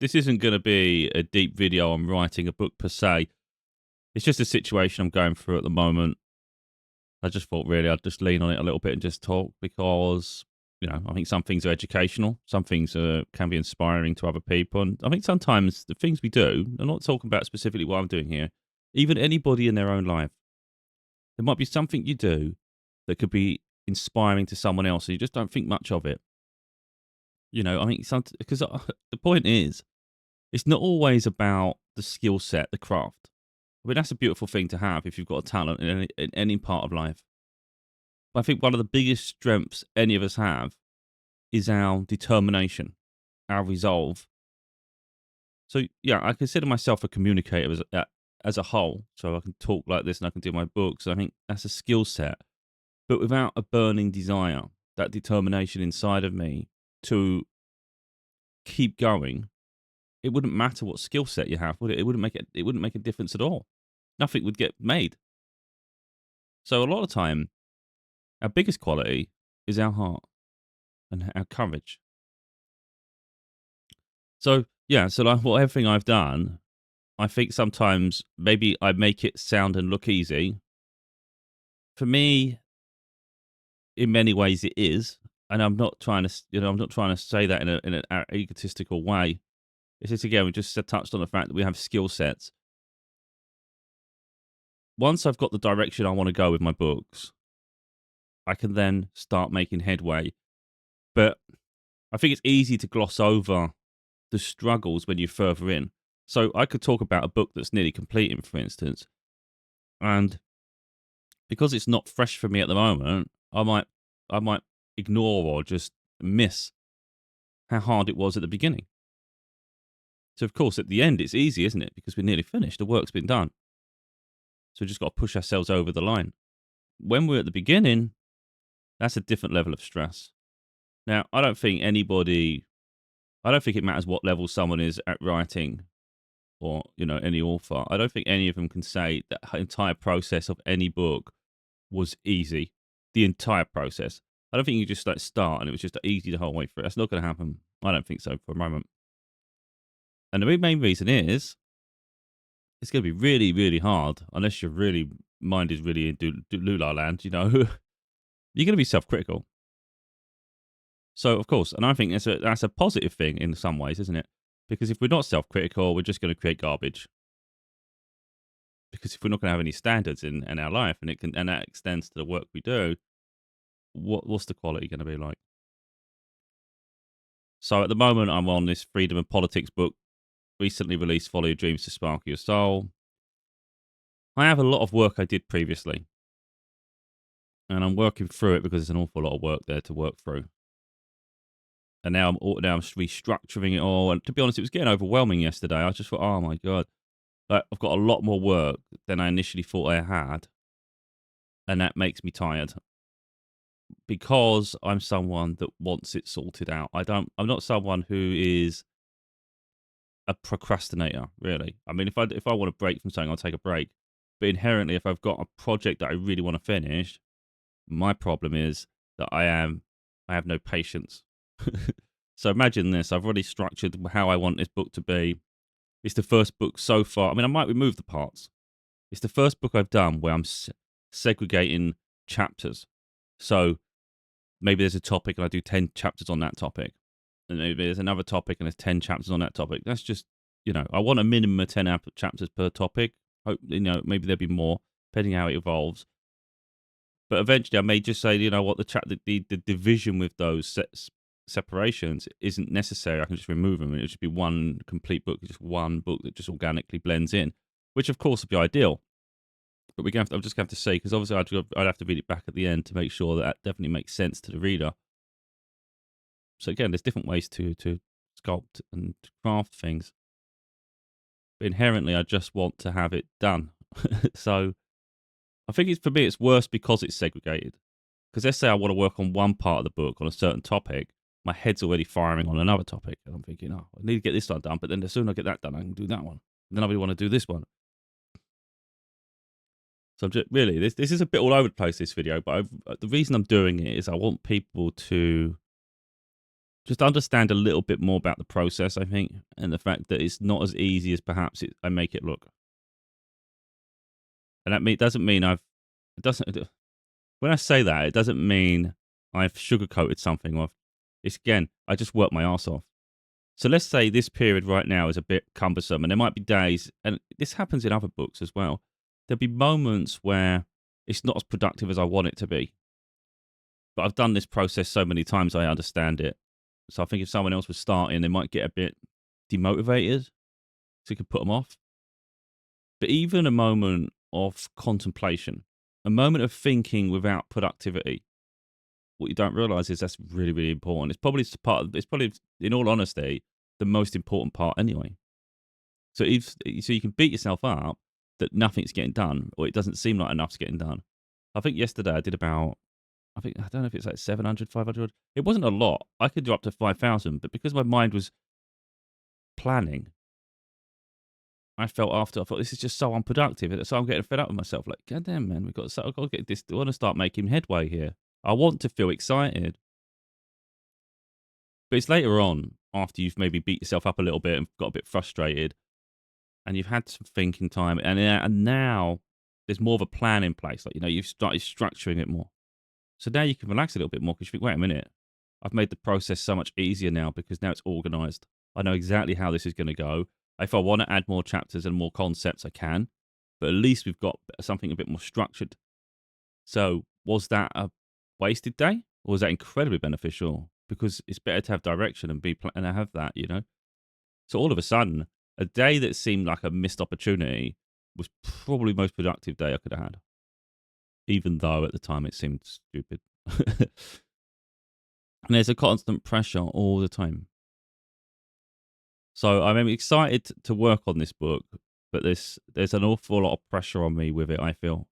this isn't going to be a deep video on writing a book per se. It's just a situation I'm going through at the moment. I just thought really I'd just lean on it a little bit and just talk because, I think some things are educational. Some things can be inspiring to other people. And I think sometimes the things we do, I'm not talking about specifically what I'm doing here, even anybody in their own life, there might be something you do that could be inspiring to someone else. And you just don't think much of it. I think because the point is, it's not always about the skill set, the craft. I mean, that's a beautiful thing to have if you've got a talent in any part of life. But I think one of the biggest strengths any of us have is our determination, our resolve. So, yeah, I consider myself a communicator as a whole. So I can talk like this and I can do my books. I think that's a skill set. But without a burning desire, that determination inside of me to keep going, it wouldn't matter what skill set you have, would it? It wouldn't make a difference at all. Nothing would get made. So a lot of time, our biggest quality is our heart and our courage. So yeah, so like everything I've done, I think sometimes maybe I make it sound and look easy. For me, in many ways, it is, and I'm not trying to, I'm not trying to say that in an egotistical way. It's just again, we just touched on the fact that we have skill sets. Once I've got the direction I want to go with my books, I can then start making headway. But I think it's easy to gloss over the struggles when you're further in. So I could talk about a book that's nearly completing, for instance, and because it's not fresh for me at the moment, I might ignore or just miss how hard it was at the beginning. So of course, at the end, it's easy, isn't it? Because we're nearly finished. The work's been done. So we just got to push ourselves over the line. When we're at the beginning, that's a different level of stress. Now, I don't think it matters what level someone is at writing or, any author. I don't think any of them can say that entire process of any book was easy. The entire process. I don't think you just start and it was just easy the whole way through. That's not going to happen. I don't think so for a moment. And the main reason is it's going to be really, really hard unless your mind is really in Lula land, you're going to be self-critical. So, of course, and I think that's a positive thing in some ways, isn't it? Because if we're not self-critical, we're just going to create garbage. Because if we're not going to have any standards in our life, and that extends to the work we do, what's the quality going to be like? So, at the moment, I'm on this freedom of politics book, recently released, "Follow Your Dreams to Spark Your Soul." I have a lot of work I did previously, and I'm working through it because there's an awful lot of work there to work through. And now I'm restructuring it all. And to be honest, it was getting overwhelming yesterday. I just thought, oh my god, I've got a lot more work than I initially thought I had, and that makes me tired because I'm someone that wants it sorted out. I'm not someone who is a procrastinator, really. I mean, if I want a break from something, I'll take a break. But inherently, if I've got a project that I really want to finish, my problem is that I have no patience. So imagine this: I've already structured how I want this book to be. It's the first book so far. I mean, I might remove the parts. It's the first book I've done where I'm segregating chapters. So maybe there's a topic and I do 10 chapters on that topic. And maybe there's another topic and there's 10 chapters on that topic. That's just, I want a minimum of 10 chapters per topic. Hope, maybe there'll be more, depending how it evolves. But eventually I may just say, what, the division with those separations isn't necessary. I can just remove them and it'll just be one complete book, just one book that just organically blends in, which of course would be ideal. But I'm just going to have to say, because obviously I'd have to read it back at the end to make sure that definitely makes sense to the reader. So again, there's different ways to sculpt and craft things. But inherently, I just want to have it done. So I think for me, it's worse because it's segregated. Because let's say I want to work on one part of the book on a certain topic, my head's already firing on another topic. And I'm thinking, oh, I need to get this one done. But then as soon as I get that done, I can do that one. And then I really want to do this one. So really, this is a bit all over the place, this video. But the reason I'm doing it is I want people to just understand a little bit more about the process, I think, and the fact that it's not as easy as perhaps I make it look. And doesn't mean it doesn't, when I say that, it doesn't mean I've sugarcoated something or it's again, I just work my ass off. So let's say this period right now is a bit cumbersome, and there might be days, and this happens in other books as well. There'll be moments where it's not as productive as I want it to be. But I've done this process so many times, I understand it. So I think if someone else was starting, they might get a bit demotivated, so it could put them off. But even a moment of contemplation, a moment of thinking without productivity, what you don't realize is that's really, really important. It's probably, in all honesty, the most important part anyway. So so you can beat yourself up that nothing's getting done, or it doesn't seem like enough's getting done. I think yesterday I did about, I don't know if it's like 700, 500. It wasn't a lot. I could do up to 5,000, but because my mind was planning, I thought this is just so unproductive. So I'm getting fed up with myself. Like, God damn, man, I've got to get this. I want to start making headway here. I want to feel excited. But it's later on, after you've maybe beat yourself up a little bit and got a bit frustrated, and you've had some thinking time, and now there's more of a plan in place. Like, you've started structuring it more. So now you can relax a little bit more because you think, wait a minute, I've made the process so much easier now because now it's organized. I know exactly how this is going to go. If I want to add more chapters and more concepts, I can. But at least we've got something a bit more structured. So was that a wasted day, or was that incredibly beneficial? Because it's better to have direction and and have that. So all of a sudden, a day that seemed like a missed opportunity was probably the most productive day I could have had, even though at the time it seemed stupid. And there's a constant pressure all the time. So I'm excited to work on this book, but there's an awful lot of pressure on me with it, I feel,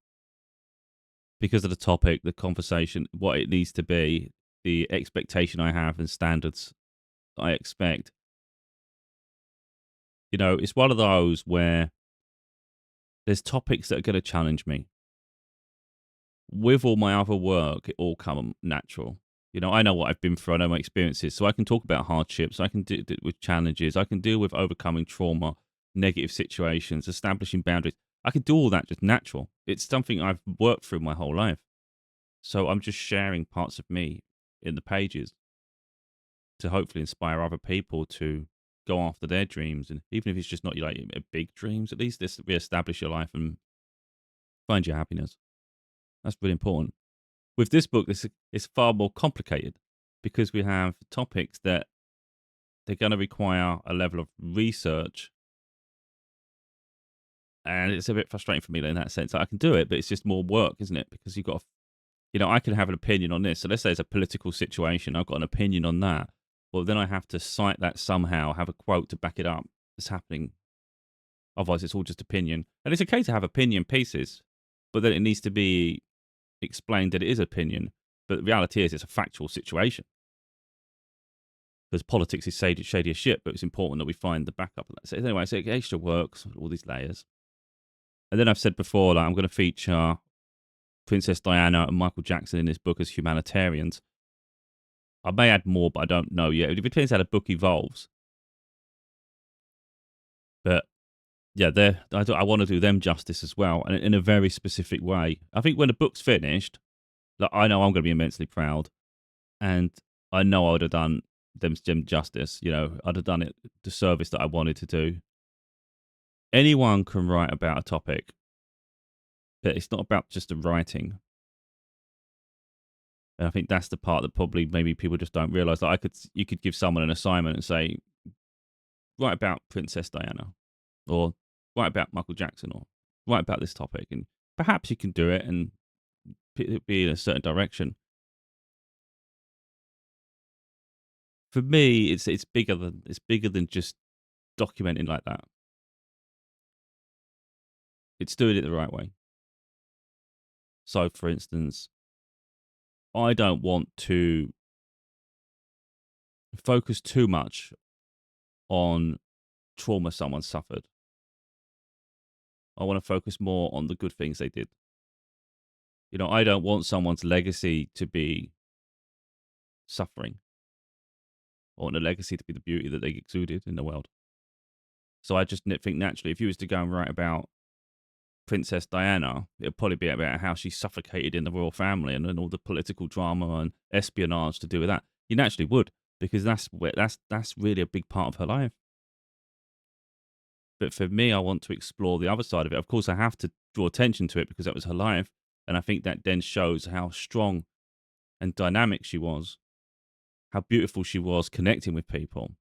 because of the topic, the conversation, what it needs to be, the expectation I have and standards I expect. It's one of those where there's topics that are going to challenge me. With all my other work, it all come natural. I know what I've been through. I know my experiences, so I can talk about hardships. I can deal with challenges. I can deal with overcoming trauma, negative situations, establishing boundaries. I can do all that just natural. It's something I've worked through my whole life. So I'm just sharing parts of me in the pages to hopefully inspire other people to go after their dreams. And even if it's just not like big dreams, at least this reestablish your life and find your happiness. That's really important. With this book, this is far more complicated because we have topics that they're going to require a level of research, and it's a bit frustrating for me in that sense. I can do it, but it's just more work, isn't it? Because you've got, I can have an opinion on this. So let's say it's a political situation. I've got an opinion on that. Well, then I have to cite that somehow, have a quote to back it up. It's happening. Otherwise, it's all just opinion. And it's okay to have opinion pieces, but then it needs to be explained that it is opinion. But the reality is it's a factual situation. Because politics is shady as shit, but it's important that we find the backup of that. So anyway, so extra works, all these layers. And then I've said before, like, I'm going to feature Princess Diana and Michael Jackson in this book as humanitarians. I may add more, but I don't know yet. It depends how the book evolves. But yeah, I want to do them justice as well, and in a very specific way. I think when the book's finished, like, I know I'm going to be immensely proud, and I know I would have done them justice. I'd have done it the service that I wanted to do. Anyone can write about a topic, but it's not about just the writing. And I think that's the part that probably maybe people just don't realize. Like, you could give someone an assignment and say, write about Princess Diana, or write about Michael Jackson, or write about this topic, and perhaps you can do it and be in a certain direction. For me, it's bigger than just documenting like that. It's doing it the right way. So, for instance, I don't want to focus too much on trauma someone suffered. I want to focus more on the good things they did. I don't want someone's legacy to be suffering. I want the legacy to be the beauty that they exuded in the world. So I just think naturally, if you was to go and write about Princess Diana, it'd probably be about how she suffocated in the royal family and all the political drama and espionage to do with that. You naturally would, because that's really a big part of her life. But for me, I want to explore the other side of it. Of course, I have to draw attention to it because that was her life, and I think that then shows how strong and dynamic she was, how beautiful she was connecting with people.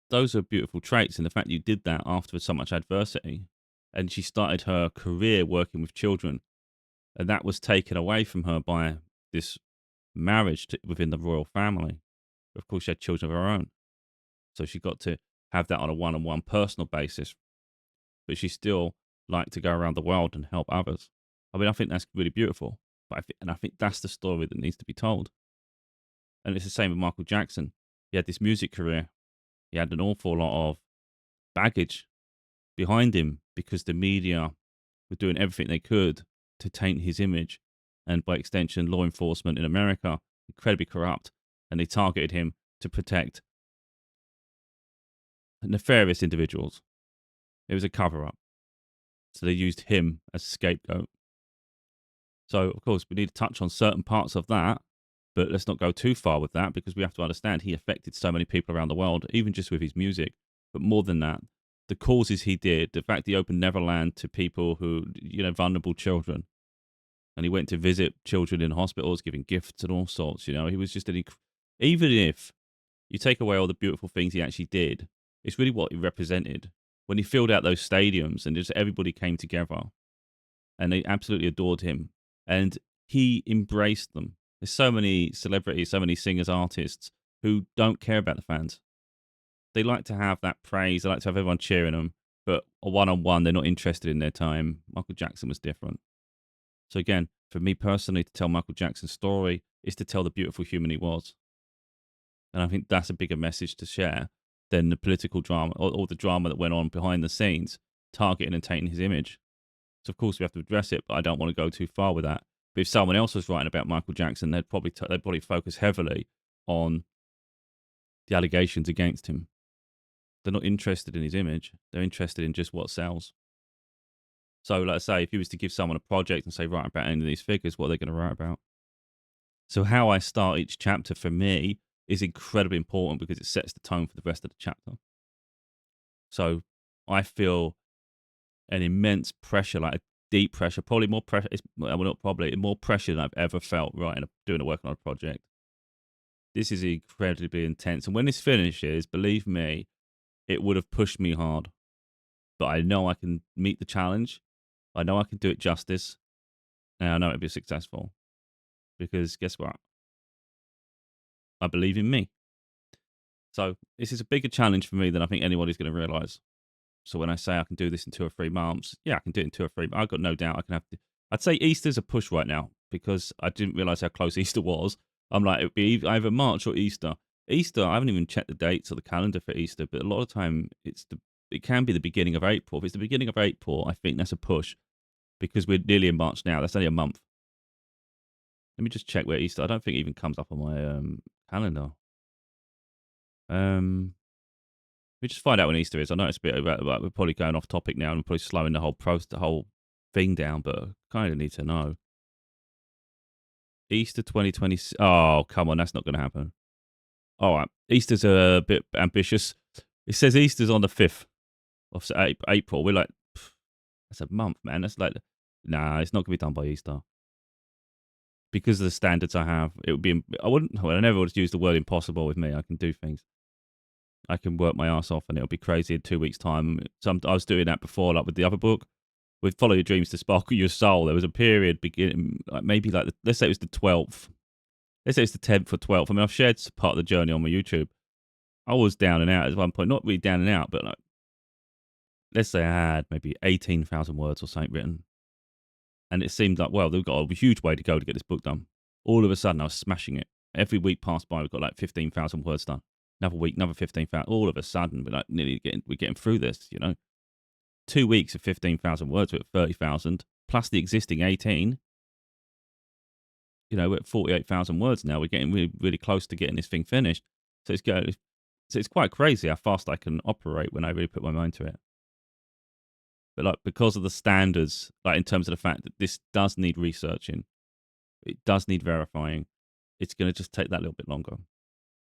Those are beautiful traits, and the fact that you did that after so much adversity, and she started her career working with children, and that was taken away from her by this marriage within the royal family. Of course, she had children of her own, so she got to have that on a one-on-one personal basis, but she still liked to go around the world and help others. I mean, I think that's really beautiful, but I think that's the story that needs to be told. And it's the same with Michael Jackson. He had this music career. He had an awful lot of baggage behind him because the media were doing everything they could to taint his image. And by extension, law enforcement in America, incredibly corrupt. And they targeted him to protect nefarious individuals. It was a cover up. So they used him as a scapegoat. So, of course, we need to touch on certain parts of that, but let's not go too far with that because we have to understand he affected so many people around the world, even just with his music. But more than that, the causes he did, the fact he opened Neverland to people who, vulnerable children. And he went to visit children in hospitals, giving gifts and all sorts. He was just even if you take away all the beautiful things he actually did, it's really what he represented. When he filled out those stadiums and just everybody came together and they absolutely adored him and he embraced them. There's so many celebrities, so many singers, artists who don't care about the fans. They like to have that praise. They like to have everyone cheering them, but a one-on-one, they're not interested in their time. Michael Jackson was different. So again, for me personally, to tell Michael Jackson's story is to tell the beautiful human he was. And I think that's a bigger message to share than the political drama or the drama that went on behind the scenes, targeting and tainting his image. So of course we have to address it, but I don't want to go too far with that. But if someone else was writing about Michael Jackson, they'd probably focus heavily on the allegations against him. They're not interested in his image. They're interested in just what sells. So, like I say, if you was to give someone a project and say, write about any of these figures, what are they going to write about? So how I start each chapter for me is incredibly important because it sets the tone for the rest of the chapter. So I feel an immense pressure, like a deep pressure, probably more pressure. Not probably more pressure than I've ever felt doing a work on a project. This is incredibly intense. And when this finishes, believe me, it would have pushed me hard. But I know I can meet the challenge. I know I can do it justice. And I know it'll be successful. Because guess what? I believe in me. So this is a bigger challenge for me than I think anybody's going to realize. So when I say I can do this in 2 or 3 months, yeah, I can do it in 2 or 3. I've got no doubt I can have. I'd say Easter's a push right now because I didn't realize how close Easter was. I'm like, it would be either March or Easter. Easter, I haven't even checked the dates or the calendar for Easter, but a lot of time it can be the beginning of April. If it's the beginning of April, I think that's a push because we're nearly in March now. That's only a month. Let me just check where Easter. I don't think it even comes up on my calendar. We just find out when Easter is. I know it's a bit about we're probably going off topic now and probably slowing the whole thing down, but I kind of need to know. Easter 2020. Oh, come on, that's not going to happen. All right, Easter's a bit ambitious. It says Easter's on the 5th of April. We're like, that's a month, man. That's like, nah, it's not going to be done by Easter. Because of the standards I have, it would be. I never would use the word impossible with me. I can do things. I can work my ass off and it'll be crazy in 2 weeks' time. I was doing that before, like with the other book, with Follow Your Dreams to Sparkle Your Soul. There was a period beginning, maybe let's say it was the 12th. Let's say it's the 10th or 12th. I mean, I've shared part of the journey on my YouTube. I was down and out at one point, not really down and out, but like, let's say I had maybe 18,000 words or something written. And it seemed like, well, they've got a huge way to go to get this book done. All of a sudden, I was smashing it. Every week passed by, we've got like 15,000 words done. Another week, another 15,000. All of a sudden, we're like we're getting through this, 2 weeks of 15,000 words, we're at 30,000, plus the existing 18. We're at 48,000 words now. We're getting really, really close to getting this thing finished. So it's quite crazy how fast I can operate when I really put my mind to it. But like because of the standards, like in terms of the fact that this does need researching, it does need verifying. It's going to just take that little bit longer.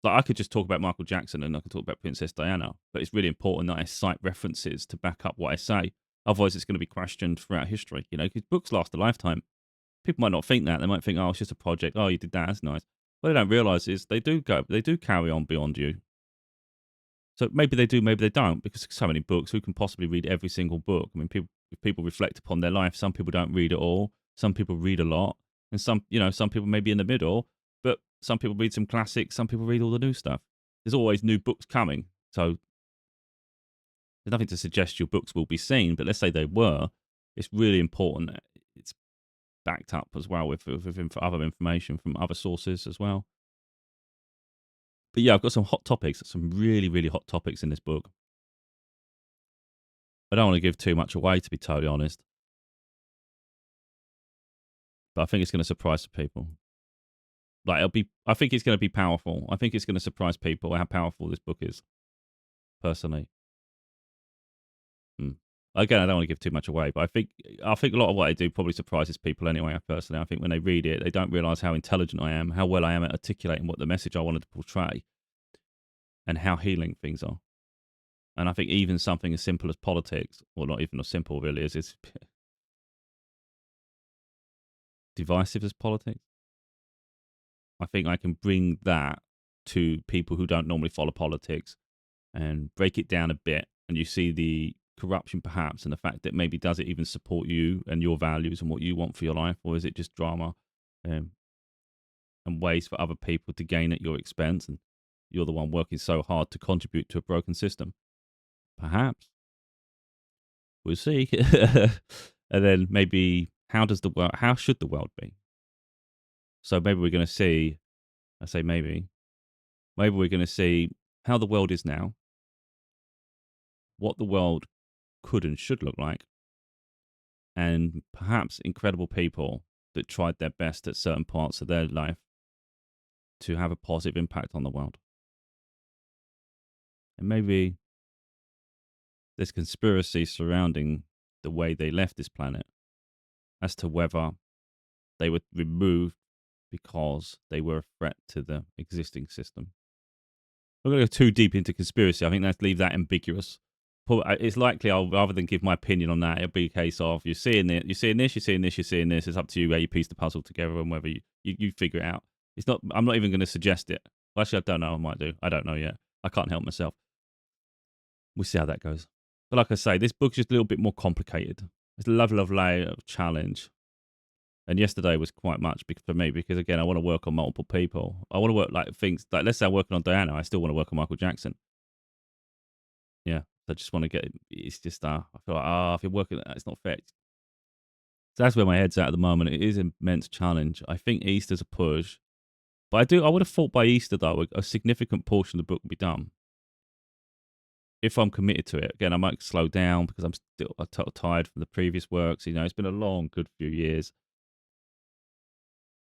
Like I could just talk about Michael Jackson and I could talk about Princess Diana, but it's really important that I cite references to back up what I say. Otherwise, it's going to be questioned throughout history. Because books last a lifetime. People might not think that. They might think, "Oh, it's just a project. Oh, you did that. That's nice." What they don't realize is they do carry on beyond you. So maybe they do, maybe they don't, because so many books. Who can possibly read every single book? I mean, if people reflect upon their life, some people don't read at all. Some people read a lot, and some people may be in the middle. But some people read some classics. Some people read all the new stuff. There's always new books coming. So there's nothing to suggest your books will be seen. But let's say they were. It's really important that it's backed up as well with other information from other sources as well. But yeah, I've got some hot topics, some really, really hot topics in this book. I don't want to give too much away, to be totally honest. But I think it's going to surprise some people. I think it's going to be powerful. I think it's going to surprise people how powerful this book is, personally. Again, I don't want to give too much away, but I think a lot of what I do probably surprises people anyway. Personally, I think when they read it, they don't realize how intelligent I am, how well I am at articulating what the message I wanted to portray, and how healing things are. And I think even something as simple as politics, or not even as simple really, is divisive as politics. I think I can bring that to people who don't normally follow politics and break it down a bit. And you see the corruption perhaps, and the fact that maybe does it even support you and your values and what you want for your life, or is it just drama and ways for other people to gain at your expense, and you're the one working so hard to contribute to a broken system? Perhaps. We'll see. And then maybe how should the world be? So maybe we're going to see, I say maybe we're going to see how the world is now, what the world could and should look like, and perhaps incredible people that tried their best at certain parts of their life to have a positive impact on the world. And maybe there's conspiracy surrounding the way they left this planet as to whether they were removed because they were a threat to the existing system. I'm going to go too deep into conspiracy. I think let's leave that ambiguous. It's likely I'll, rather than give my opinion on that, it'll be a case of you're seeing this, you're seeing this. It's up to you how you piece the puzzle together and whether you figure it out. It's not. I'm not even going to suggest it. Well, actually, I don't know. I might do. I don't know yet. I can't help myself. We'll see how that goes. But like I say, this book's just a little bit more complicated. It's a level of layer of challenge. And yesterday was quite much for me because, again, I want to work on multiple people. I want to work like things like, let's say I'm working on Diana. I still want to work on Michael Jackson. Yeah. I just want to get, it's just, I feel like, if you're working at that, it's not fair. So that's where my head's at the moment. It is an immense challenge. I think Easter's a push. But I would have thought by Easter, though, a significant portion of the book would be done. If I'm committed to it. Again, I might slow down because I'm still tired from the previous works. It's been a long, good few years.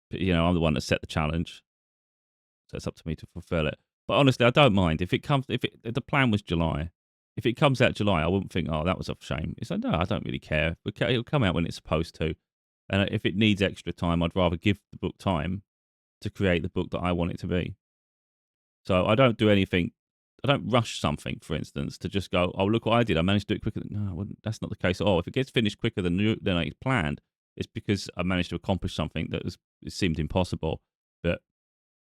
But, I'm the one that set the challenge. So it's up to me to fulfill it. But honestly, I don't mind. If the plan was July, if it comes out July, I wouldn't think, oh, that was a shame. It's like, no, I don't really care. It'll come out when it's supposed to. And if it needs extra time, I'd rather give the book time to create the book that I want it to be. So I don't do anything. I don't rush something, for instance, to just go, oh, look what I did. I managed to do it quicker. No, that's not the case at all. If it gets finished quicker than I planned, it's because I managed to accomplish something it seemed impossible, but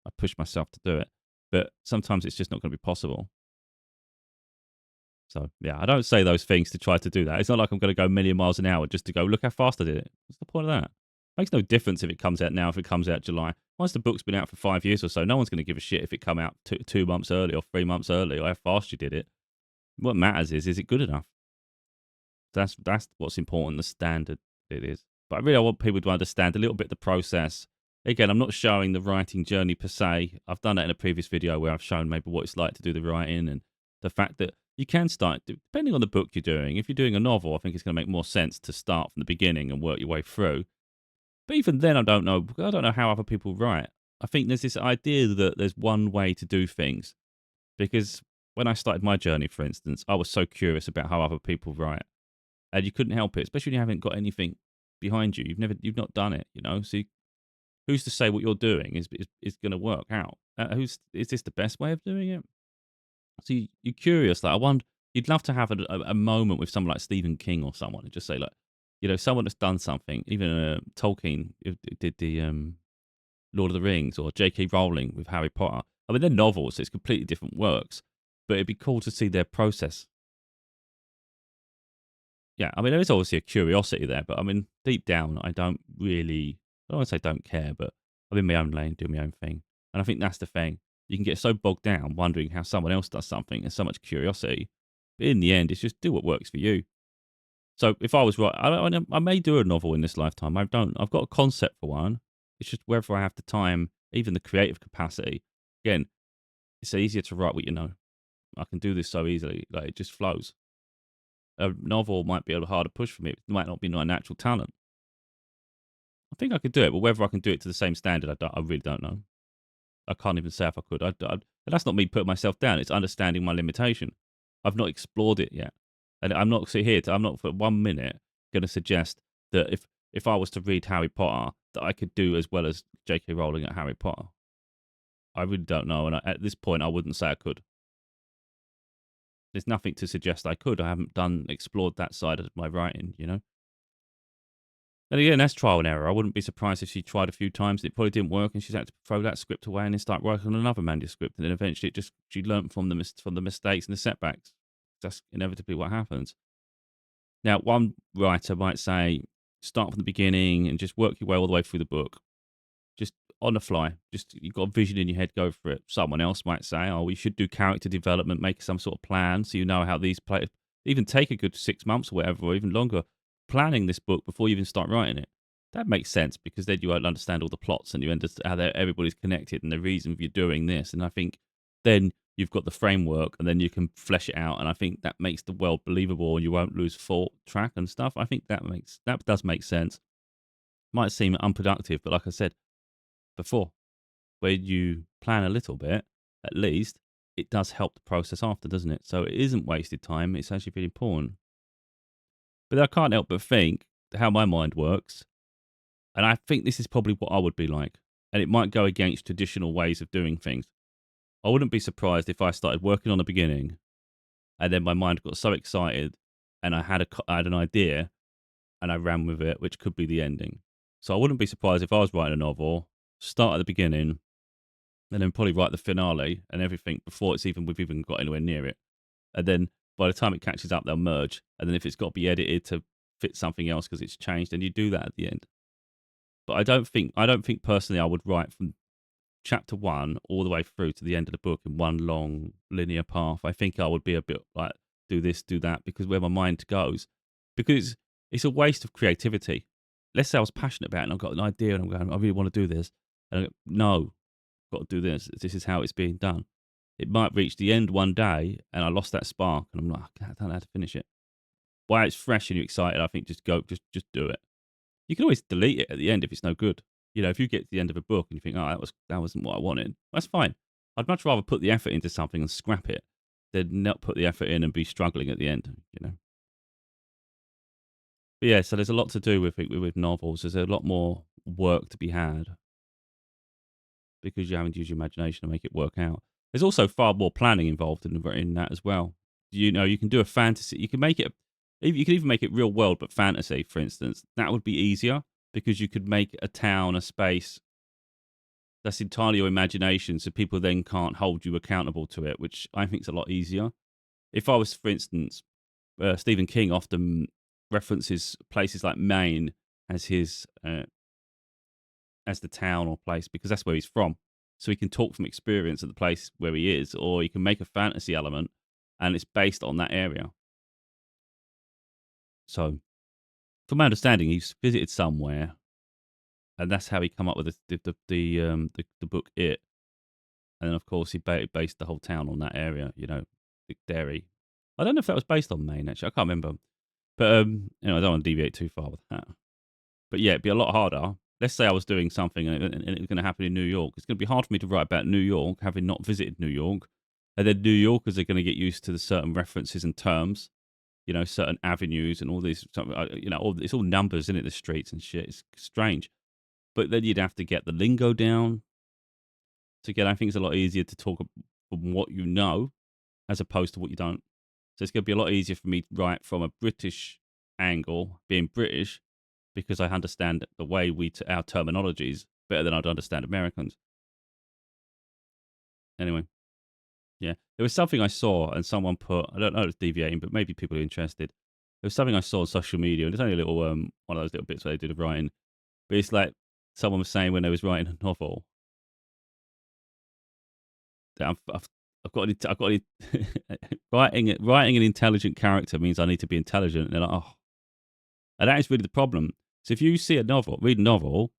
I pushed myself to do it. But sometimes it's just not going to be possible. So, yeah, I don't say those things to try to do that. It's not like I'm going to go a million miles an hour just to go, look how fast I did it. What's the point of that? Makes no difference if it comes out now, if it comes out July. Once the book's been out for 5 years or so, no one's going to give a shit if it come out 2 months early or 3 months early or how fast you did it. What matters is it good enough? That's what's important, the standard it is. But I really want people to understand a little bit the process. Again, I'm not showing the writing journey per se. I've done that in a previous video where I've shown maybe what it's like to do the writing and the fact that you can start, depending on the book you're doing. If you're doing a novel, I think it's going to make more sense to start from the beginning and work your way through. But even then, I don't know how other people write. I think there's this idea that there's one way to do things. Because when I started my journey, for instance, I was so curious about how other people write, and you couldn't help it, especially when you haven't got anything behind you. You've not done it, you know. So who's to say what you're doing is going to work out? Is this the best way of doing it? So you're curious. Like I wonder, you'd love to have a moment with someone like Stephen King or someone, and just say like, someone that's done something. Even Tolkien did the Lord of the Rings, or J.K. Rowling with Harry Potter. I mean, they're novels, so it's completely different works, but it'd be cool to see their process. Yeah, I mean, there is obviously a curiosity there, but I mean, deep down, I don't want to say don't care, but I'm in my own lane, doing my own thing. And I think that's the thing. You can get so bogged down wondering how someone else does something and so much curiosity. But in the end, it's just do what works for you. So if I was right, I may do a novel in this lifetime. I don't. I've got a concept for one. It's just whether I have the time, even the creative capacity. Again, it's easier to write what you know. I can do this so easily. Like it just flows. A novel might be a little harder push for me. It might not be my natural talent. I think I could do it, but whether I can do it to the same standard, I really don't know. I can't even say if I could. And that's not me putting myself down. It's understanding my limitation. I've not explored it yet, and I'm not for 1 minute going to suggest that if I was to read Harry Potter, that I could do as well as J.K. Rowling at Harry Potter. I really don't know, and at this point, I wouldn't say I could. There's nothing to suggest I could. I haven't explored that side of my writing, you know. And again, that's trial and error. I wouldn't be surprised if she tried a few times and it probably didn't work, and she's had to throw that script away and then start working on another manuscript. And then eventually, she learned from the mistakes and the setbacks. That's inevitably what happens. Now, one writer might say, start from the beginning and just work your way all the way through the book, just on the fly. Just you've got a vision in your head, go for it. Someone else might say, oh, we should do character development, make some sort of plan so you know how these play. Even take a good 6 months or whatever, or even longer, planning this book before you even start writing it. That makes sense because then you won't understand all the plots and you understand how everybody's connected and the reason for you doing this. And I think then you've got the framework and then you can flesh it out. And I think that makes the world believable and you won't lose thought track and stuff. I think that does make sense. Might seem unproductive, but like I said before, where you plan a little bit, at least it does help the process after, doesn't it? So it isn't wasted time. It's actually really important. But I can't help but think how my mind works. And I think this is probably what I would be like. And it might go against traditional ways of doing things. I wouldn't be surprised if I started working on the beginning and then my mind got so excited and I had an idea and I ran with it, which could be the ending. So I wouldn't be surprised if I was writing a novel, start at the beginning, and then probably write the finale and everything before we've even got anywhere near it. And then by the time it catches up, they'll merge. And then if it's got to be edited to fit something else because it's changed, then you do that at the end. But I don't think personally I would write from chapter one all the way through to the end of the book in one long linear path. I think I would be a bit like do this, do that, because where my mind goes, because it's a waste of creativity. Let's say I was passionate about it and I've got an idea and I'm going, I really want to do this. And I go, no, I've got to do this. This is how it's being done. It might reach the end one day and I lost that spark and I'm like, I don't know how to finish it. While it's fresh and you're excited, I think just go, just do it. You can always delete it at the end if it's no good. If you get to the end of a book and you think, oh, that wasn't what I wanted, that's fine. I'd much rather put the effort into something and scrap it than not put the effort in and be struggling at the end. But yeah, so there's a lot to do with novels. There's a lot more work to be had because you haven't used your imagination to make it work out. There's also far more planning involved in that as well. You can do a fantasy. You can make it. You can even make it real world, but fantasy, for instance. That would be easier because you could make a town, a space that's entirely your imagination, so people then can't hold you accountable to it, which I think is a lot easier. If I was, for instance, Stephen King often references places like Maine as his as the town or place because that's where he's from. So he can talk from experience of the place where he is, or he can make a fantasy element and it's based on that area. So, from my understanding, he's visited somewhere, and that's how he come up with the book It. And then, of course, he based the whole town on that area. The Derry. I don't know if that was based on Maine. Actually, I can't remember. But I don't want to deviate too far with that. But yeah, it'd be a lot harder. Let's say I was doing something and it was going to happen in New York. It's going to be hard for me to write about New York, having not visited New York, And then New Yorkers are going to get used to the certain references and terms, certain avenues and all these, it's all numbers, isn't it? The streets and shit. It's strange. But then you'd have to get the lingo down to get, I think it's a lot easier to talk from what you know as opposed to what you don't. So it's going to be a lot easier for me to write from a British angle, being British, because I understand the way our terminologies better than I'd understand Americans. Anyway, yeah. There was something I saw and someone put, I don't know if it's deviating, but maybe people are interested. There was something I saw on social media, and it's only a little, one of those little bits where they did the writing. But it's like someone was saying when they was writing a novel that I've got writing an intelligent character means I need to be intelligent. And they're like, oh, and that is really the problem. So if you see read a novel,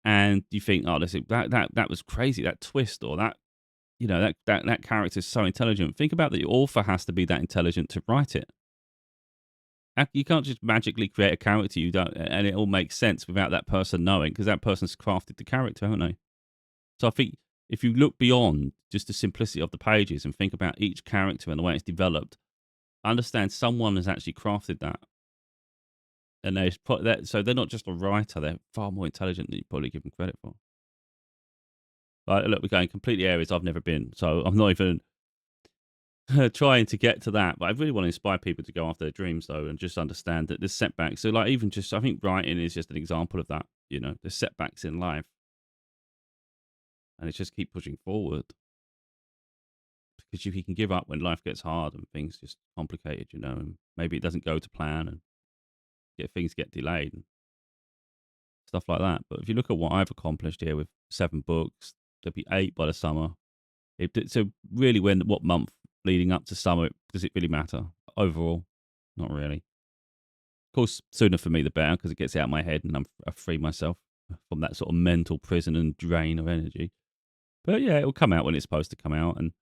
and you think, oh, that was crazy, that twist, or that that character is so intelligent. Think about that. The author has to be that intelligent to write it. You can't just magically create a character you don't, and it all makes sense without that person knowing, because that person's crafted the character, haven't they? So I think if you look beyond just the simplicity of the pages and think about each character and the way it's developed, understand someone has actually crafted that, and they put that. So they're not just a writer; they're far more intelligent than you probably give them credit for. But look, we're going completely areas I've never been, so I'm not even trying to get to that. But I really want to inspire people to go after their dreams, though, and just understand that there's setbacks. So, like, even just, I think writing is just an example of that. There's setbacks in life, and it's just keep pushing forward, because you can give up when life gets hard and things just complicated, and maybe it doesn't go to plan, and things get delayed and stuff like that. But if you look at what I've accomplished here with 7 books, there'll be 8 by the summer. So really, what month leading up to summer does it really matter overall? Not really. Of course, sooner for me the better, because it gets out of my head and I free myself from that sort of mental prison and drain of energy. But yeah, it'll come out when it's supposed to come out, and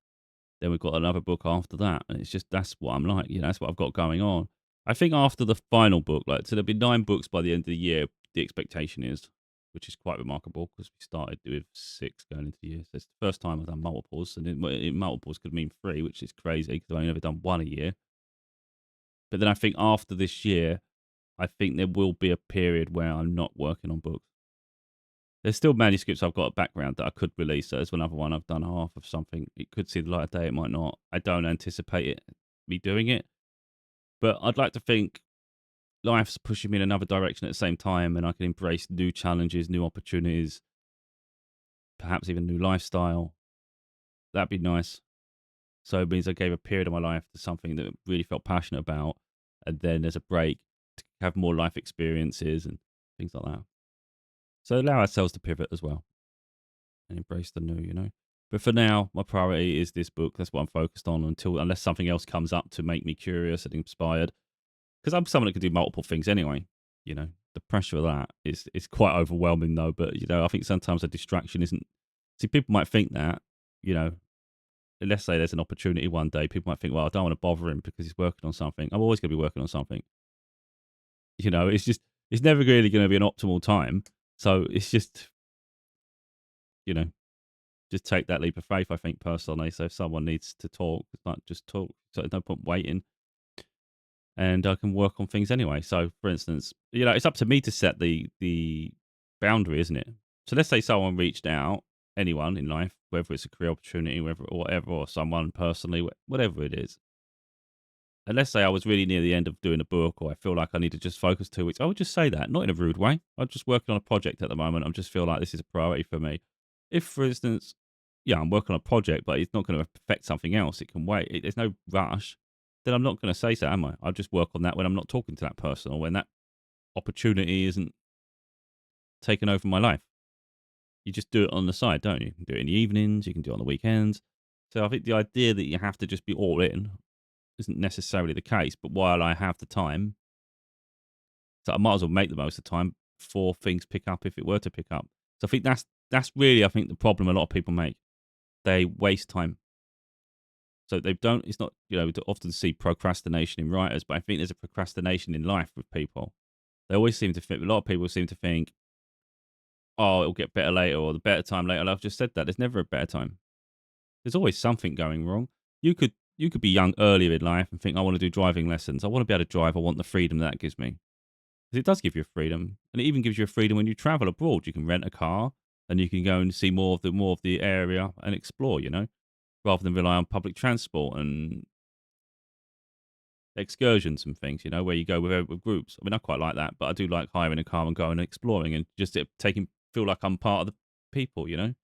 then we've got another book after that, and it's just, that's what I'm like. That's what I've got going on. I think after the final book, so there'll be 9 books by the end of the year. The expectation is, which is quite remarkable, because we started with 6 going into the year. So it's the first time I've done multiples, and in multiples could mean 3, which is crazy because I've only ever done 1 a year. But then I think after this year, I think there will be a period where I'm not working on books. There's still manuscripts I've got a background that I could release. There's another one I've done half of something. It could see the light of day. It might not. I don't anticipate me doing it. But I'd like to think life's pushing me in another direction at the same time, and I can embrace new challenges, new opportunities, perhaps even new lifestyle. That'd be nice. So it means I gave a period of my life to something that I really felt passionate about, and then there's a break to have more life experiences and things like that. So allow ourselves to pivot as well and embrace the new. But for now, my priority is this book. That's what I'm focused on unless something else comes up to make me curious and inspired. Because I'm someone that can do multiple things anyway. The pressure of that is quite overwhelming though. But I think sometimes a distraction isn't. See, people might think that, let's say there's an opportunity one day, people might think, well, I don't want to bother him because he's working on something. I'm always going to be working on something. It's never really going to be an optimal time. So it's just, just take that leap of faith, I think, personally. So if someone needs to talk, it's not just talk. So there's no point waiting. And I can work on things anyway. So, for instance, it's up to me to set the boundary, isn't it? So let's say someone reached out, anyone in life, whether it's a career opportunity, whatever, or someone personally, whatever it is. And let's say I was really near the end of doing a book, or I feel like I need to just focus 2 weeks. I would just say that, not in a rude way. I'm just working on a project at the moment. I just feel like this is a priority for me. If, for instance, I'm working on a project, but it's not going to affect something else, it can wait. There's no rush. Then I'm not going to say so, am I? I'll just work on that when I'm not talking to that person, or when that opportunity isn't taking over my life. You just do it on the side, don't you? You can do it in the evenings, you can do it on the weekends. So I think the idea that you have to just be all in isn't necessarily the case. But while I have the time, so I might as well make the most of the time before things pick up, if it were to pick up. So I think that's really, I think, the problem a lot of people make. They waste time. So they don't, it's not, we often see procrastination in writers, but I think there's a procrastination in life with people. They always seem to think, a lot of people seem to think, oh, it'll get better later, or the better time later. And I've just said that. There's never a better time. There's always something going wrong. You could be young earlier in life and think, I want to do driving lessons. I want to be able to drive. I want the freedom that gives me. Because it does give you freedom, and it even gives you a freedom when you travel abroad. You can rent a car and you can go and see more of the area and explore. Rather than rely on public transport and excursions and things. Where you go with groups. I mean, I quite like that, but I do like hiring a car and going and exploring and just feel like I'm part of the people. I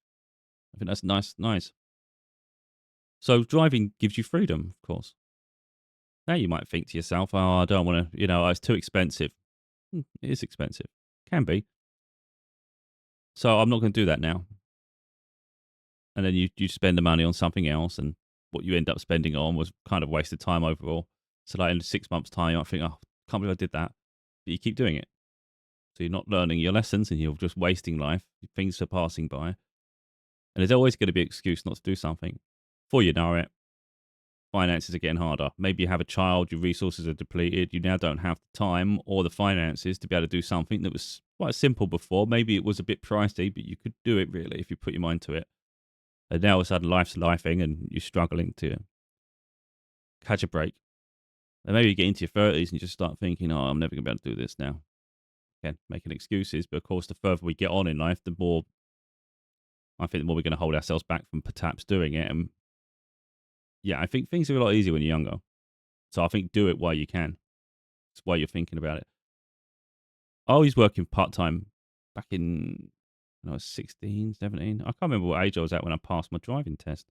think that's nice. So driving gives you freedom, of course. Now you might think to yourself, "Oh, I don't want to. It's too expensive." It is expensive, can be. So I'm not going to do that now. And then you spend the money on something else, and what you end up spending on was kind of wasted time overall. So like in 6 months' time, I think, oh, can't believe I did that. But you keep doing it. So you're not learning your lessons, and you're just wasting life. Things are passing by, and there's always going to be an excuse not to do something. Before you know it, finances are getting harder. Maybe you have a child, your resources are depleted. You now don't have the time or the finances to be able to do something that was quite simple before. Maybe it was a bit pricey, but you could do it really if you put your mind to it. And now all of a sudden life's lifing and you're struggling to catch a break. And maybe you get into your 30s and you just start thinking, oh, I'm never going to be able to do this now. Again, making excuses. But of course, the further we get on in life, the more we're going to hold ourselves back from perhaps doing it. And yeah, I think things are a lot easier when you're younger. So I think do it while you can. It's while you're thinking about it. I was working part time back in when I was 16, 17. I can't remember what age I was at when I passed my driving test.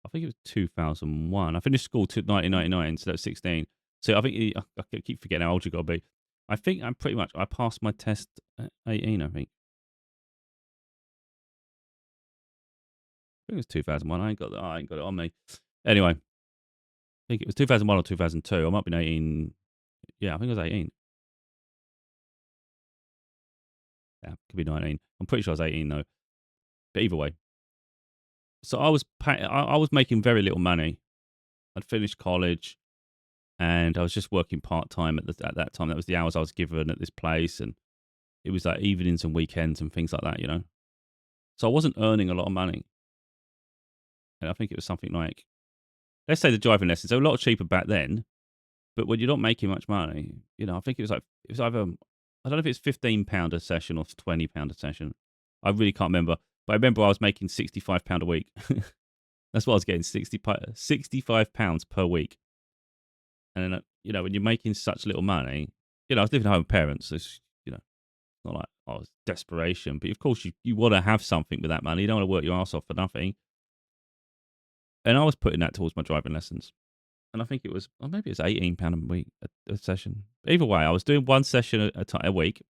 I think it was 2001. I finished school to 1999, so that's 16. So I think I keep forgetting how old you got to be. I think I passed my test at 18, I think. I think it was 2001. I ain't got it on me. Anyway, I think it was 2001 or 2002. I might have been 18. Yeah, I think it was 18. Yeah, could be 19. I'm pretty sure I was 18 though. But either way. So I was making very little money. I'd finished college and I was just working part time at that time. That was the hours I was given at this place, and it was like evenings and weekends and things like that. So I wasn't earning a lot of money. And I think it was something like, let's say the driving lessons, they were a lot cheaper back then, but when you're not making much money, I think it was either, I don't know if it's £15 a session or £20 a session. I really can't remember. But I remember I was making £65 a week. That's what I was getting, £65 per week. And then, when you're making such little money, I was living at home with parents. So it's, not like, oh, it's desperation. But of course, you want to have something with that money. You don't want to work your ass off for nothing. And I was putting that towards my driving lessons. And I think it was, or maybe it's £18 a week a session. Either way, I was doing one session a week.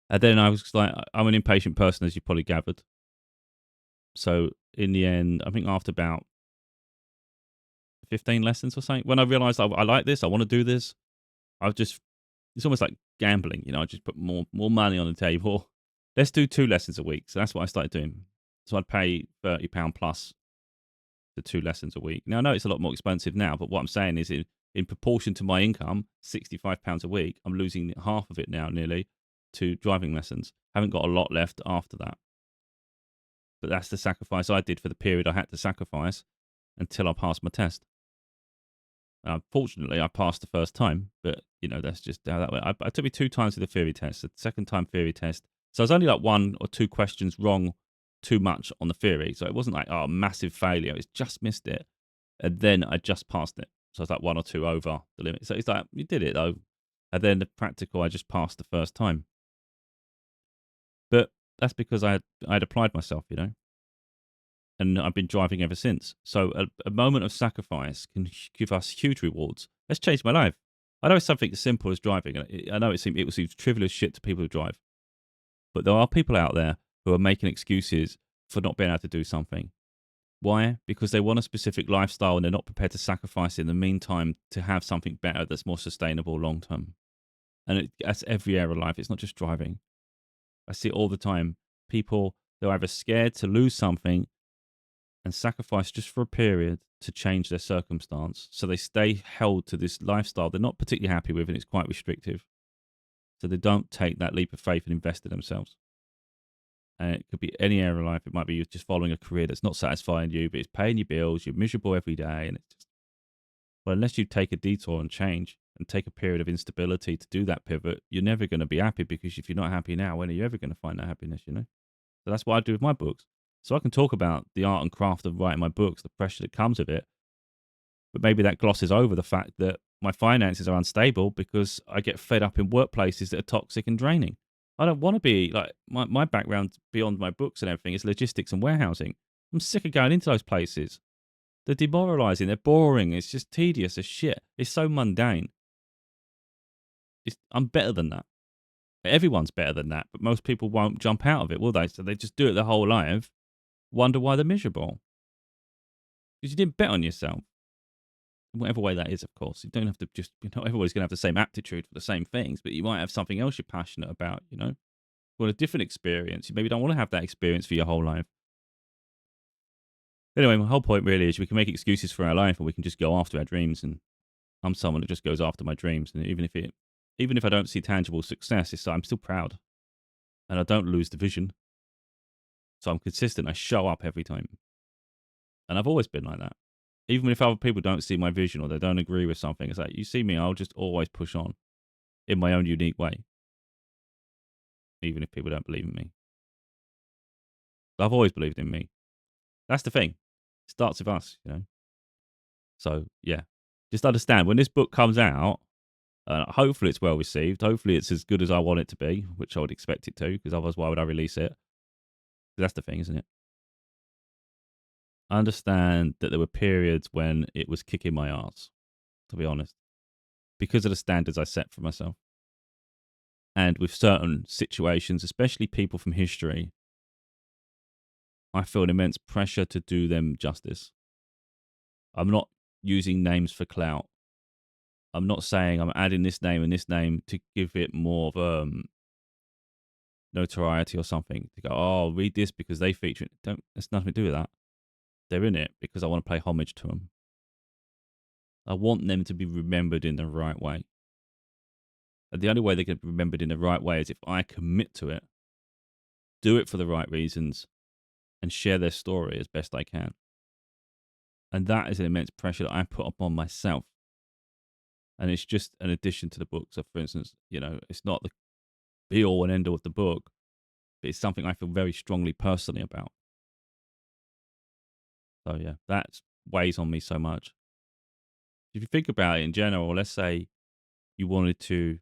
And then I was like, I'm an impatient person, as you probably gathered. So in the end, I think after about 15 lessons or something, when I realized I like this, I want to do this, it's almost like gambling, I just put more money on the table. Let's do 2 lessons a week. So that's what I started doing. So I'd pay £30 plus for 2 lessons a week. Now I know it's a lot more expensive now, but what I'm saying is in proportion to my income, £65 a week, I'm losing half of it now nearly to driving lessons. Haven't got a lot left after that. But that's the sacrifice I did for the period I had to sacrifice until I passed my test. Fortunately, I passed the first time, but that's just how that went. I took me 2 times for the theory test. The second time theory test, so I was only like 1 or 2 questions wrong too much on the theory. So it wasn't like massive failure. It's just missed it, and then I just passed it. So I was like 1 or 2 over the limit. So it's like you did it though, and then the practical I just passed the first time. But that's because I had applied myself, and I've been driving ever since. So a moment of sacrifice can give us huge rewards. Let's change my life. I know it's something as simple as driving. I know it seems trivial as shit to people who drive, but there are people out there who are making excuses for not being able to do something. Why? Because they want a specific lifestyle and they're not prepared to sacrifice in the meantime to have something better that's more sustainable long term. And that's every area of life. It's not just driving. I see it all the time. People, they're either scared to lose something and sacrifice just for a period to change their circumstance. So they stay held to this lifestyle they're not particularly happy with and it's quite restrictive. So they don't take that leap of faith and invest in themselves. And it could be any area of life. It might be you're just following a career that's not satisfying you, but it's paying your bills. You're miserable every day, and it's just, well, unless you take a detour and change and take a period of instability to do that pivot, you're never going to be happy, because if you're not happy now, when are you ever going to find that happiness? So that's what I do with my books. So I can talk about the art and craft of writing my books, the pressure that comes with it, but maybe that glosses over the fact that my finances are unstable because I get fed up in workplaces that are toxic and draining. I don't want to be like, my background beyond my books and everything is logistics and warehousing. I'm sick of going into those places. They're demoralizing. They're boring. It's just tedious as shit. It's so mundane. I'm better than that. Everyone's better than that, but most people won't jump out of it, will they? So they just do it their whole life, wonder why they're miserable. Because you didn't bet on yourself. In whatever way that is, of course. You don't have to just, everybody's going to have the same aptitude for the same things, but you might have something else you're passionate about, You want a different experience. You maybe don't want to have that experience for your whole life. Anyway, my whole point really is we can make excuses for our life, or we can just go after our dreams. And I'm someone that just goes after my dreams. And even if I don't see tangible success, I'm still proud. And I don't lose the vision. So I'm consistent. I show up every time. And I've always been like that. Even if other people don't see my vision or they don't agree with something, it's like, you see me, I'll just always push on in my own unique way. Even if people don't believe in me. I've always believed in me. That's the thing. It starts with us, So, yeah. Just understand, when this book comes out, hopefully it's well received. Hopefully it's as good as I want it to be, which I would expect it to, because otherwise why would I release it? That's the thing, isn't it? I understand that there were periods when it was kicking my ass, to be honest, because of the standards I set for myself. And with certain situations, especially people from history, I feel an immense pressure to do them justice. I'm not using names for clout. I'm not saying I'm adding this name and this name to give it more of notoriety or something. To go, oh, read this because they feature it. It's nothing to do with that. They're in it because I want to pay homage to them. I want them to be remembered in the right way. And the only way they can be remembered in the right way is if I commit to it, do it for the right reasons, and share their story as best I can. And that is an immense pressure that I put upon myself. And it's just an addition to the book. So, for instance, it's not the be-all and end-all of the book, but it's something I feel very strongly personally about. So, yeah, that weighs on me so much. If you think about it in general, let's say you wanted to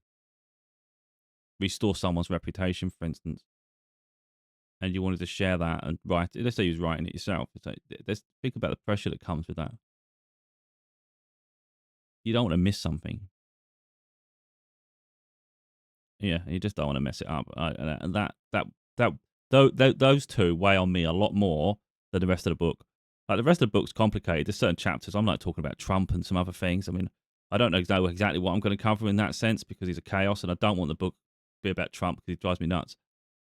restore someone's reputation, for instance, and you wanted to share that and write it. Let's say you was writing it yourself. Let's think about the pressure that comes with that. You don't want to miss something. Yeah, you just don't want to mess it up. And those two weigh on me a lot more than the rest of the book. Like, the rest of the book's complicated. There's certain chapters. I'm like talking about Trump and some other things. I mean, I don't know exactly what I'm going to cover in that sense, because he's a chaos, and I don't want the book to be about Trump because he drives me nuts.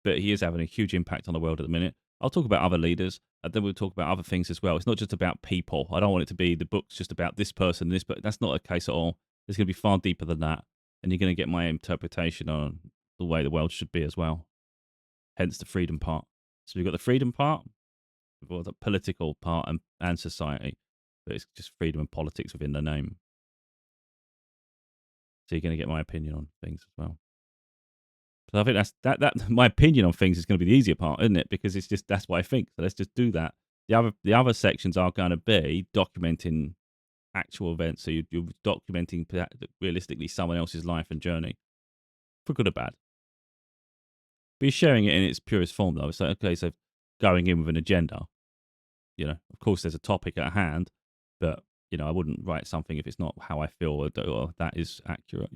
But he is having a huge impact on the world at the minute. I'll talk about other leaders, and then we'll talk about other things as well. It's not just about people. I don't want it to be the book's just about this person, but that's not the case at all. It's going to be far deeper than that, and you're going to get my interpretation on the way the world should be as well. Hence the freedom part. So we've got the freedom part, we've got the political part, and society, but it's just freedom and politics within the name. So you're going to get my opinion on things as well. So I think that my opinion on things is going to be the easier part, isn't it? Because it's just, that's what I think. So let's just do that. The other sections are going to be documenting actual events. So you're documenting realistically someone else's life and journey, for good or bad. But you're sharing it in its purest form, though. So, okay, so going in with an agenda, of course there's a topic at hand, but, I wouldn't write something if it's not how I feel or that is accurate,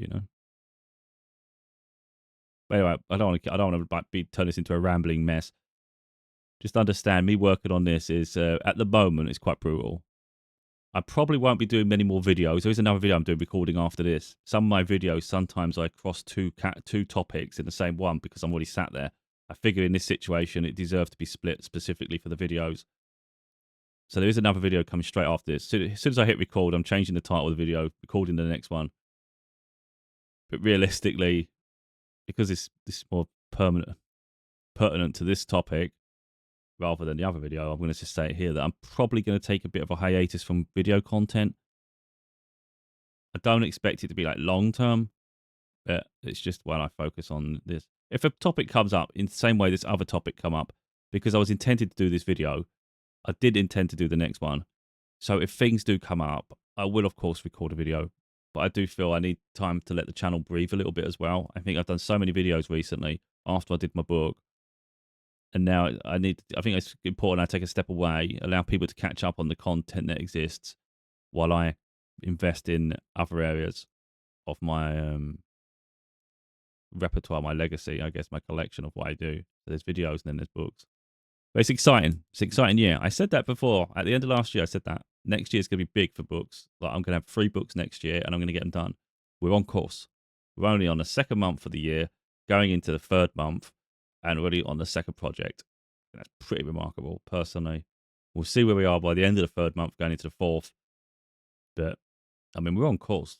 But anyway, I don't want to turn this into a rambling mess. Just understand, me working on this is, at the moment, it's quite brutal. I probably won't be doing many more videos. There is another video I'm doing recording after this. Some of my videos, sometimes I cross two topics in the same one because I'm already sat there. I figured in this situation it deserved to be split specifically for the videos. So there is another video coming straight after this. So as soon as I hit record, I'm changing the title of the video, recording the next one. But realistically, because this is more permanent, pertinent to this topic rather than the other video, I'm going to just say it here that I'm probably going to take a bit of a hiatus from video content. I don't expect it to be like long term, but it's just while I focus on this. If a topic comes up in the same way this other topic come up, because I was intended to do this video, I did intend to do the next one. So if things do come up, I will of course record a video, but I do feel I need time to let the channel breathe a little bit as well. I think I've done so many videos recently after I did my book, and now I think it's important I take a step away, allow people to catch up on the content that exists while I invest in other areas of my repertoire, my legacy, I guess, my collection of what I do. So there's videos and then there's books. But it's exciting. It's an exciting year. I said that before. At the end of last year, I said that. Next year's going to be big for books. Like, I'm going to have 3 books next year, and I'm going to get them done. We're on course. We're only on the 2nd month of the year, going into the 3rd month, and already on the 2nd project. That's pretty remarkable, personally. We'll see where we are by the end of the 3rd month, going into the 4th. But, I mean, we're on course.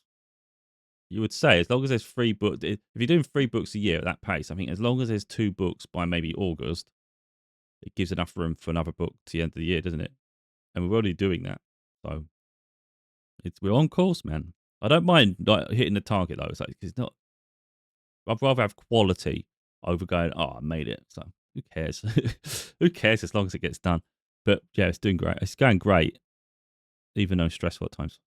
You would say, as long as there's 3 books, if you're doing 3 books a year at that pace, I think as long as there's 2 books by maybe August, it gives enough room for another book to the end of the year, doesn't it? And we're already doing that. So we're on course, man. I don't mind like hitting the target though. It's like, it's not, I'd rather have quality over going, oh, I made it. So who cares? Who cares as long as it gets done? But yeah, it's doing great. It's going great, even though stressful at times.